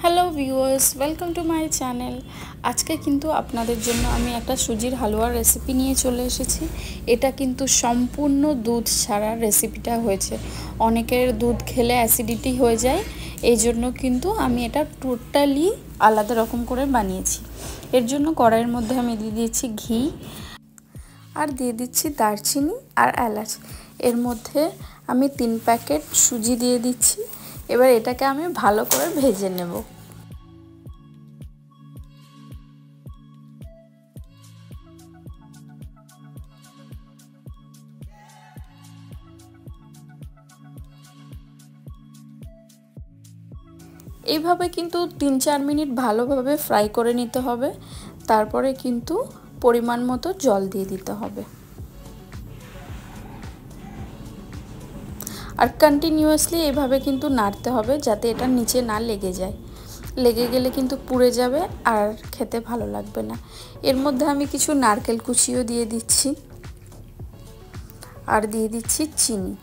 Hello viewers, welcome to my channel. আজকে কিন্তু আপনাদের জন্য আমি একটা সুজির হালুয়ার রেসিপি নিয়ে চলে এসেছি। এটা কিন্তু সম্পূর্ণ দুধ ছাড়া রেসিপিটা হয়েছে। অনেকের দুধ খেলে অ্যাসিডিটি হয়ে যায়, এই জন্য কিন্তু আমি এটা টোটালি আলাদা রকম করে বানিয়েছি। এর জন্য কড়াইয়ের মধ্যে আমি দিয়ে দিয়েছি ঘি, আর দিয়ে দিচ্ছি দারচিনি আর এলাচ। এর মধ্যে আমি 3 প্যাকেট সুজি দিয়ে দিচ্ছি। এবার এটাকে আমি ভালো করে ভেজে নেব। এইভাবে কিন্তু 3-4 মিনিট ভালোভাবে ফ্রাই করে নিতে হবে। তারপরে কিন্তু পরিমাণ মতো জল দিয়ে দিতে হবে, আর কন্টিনিউয়াসলি এভাবে কিন্তু নাড়তে হবে যাতে এটা নিচে না লেগে যায়। লেগে গেলে কিন্তু পুড়ে যাবে আর খেতে ভালো লাগবে না। এর মধ্যে আমি কিছু নারকেল কুচিও দিয়ে দিচ্ছি, আর দিয়ে দিচ্ছি চিনি।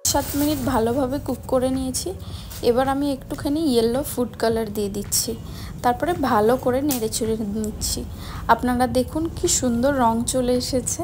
সাত মিনিট ভালোভাবে কুক করে নিয়েছি। এবার আমি একটুখানি ইয়েলো ফুড কালার দিয়ে দিচ্ছি, তারপরে ভালো করে নেড়ে চেড়ে নিচ্ছি। আপনারা দেখুন কি সুন্দর রং চলে এসেছে।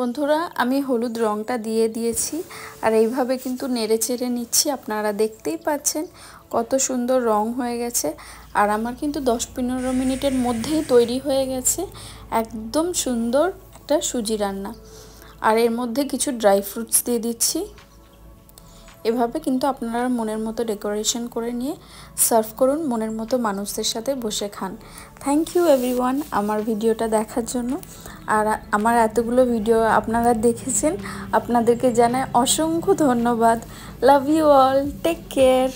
বন্ধুরা, আমি হলুদ রঙটা দিয়ে দিয়েছি, আর এইভাবে কিন্তু নেড়ে চেড়ে নিচ্ছি। আপনারা দেখতেই পাচ্ছেন কত সুন্দর রং হয়ে গেছে। আর আমার কিন্তু 10-15 মিনিটের মধ্যেই তৈরি হয়ে গেছে একদম সুন্দর একটা সুজি রান্না। আর এর মধ্যে কিছু ড্রাই ফ্রুটস দিয়ে দিচ্ছি। এভাবে কিন্তু আপনারা মনের মতো ডেকোরেশন করে নিয়ে সার্ভ করুন, মনের মতো মানুষদের সাথে বসে খান। থ্যাংক ইউ এভরিওয়ান আমার ভিডিওটা দেখার জন্য। আর আমার এতগুলো ভিডিও আপনারা দেখেছেন, আপনাদেরকে জানাই অসংখ্য ধন্যবাদ। Love you all, take care.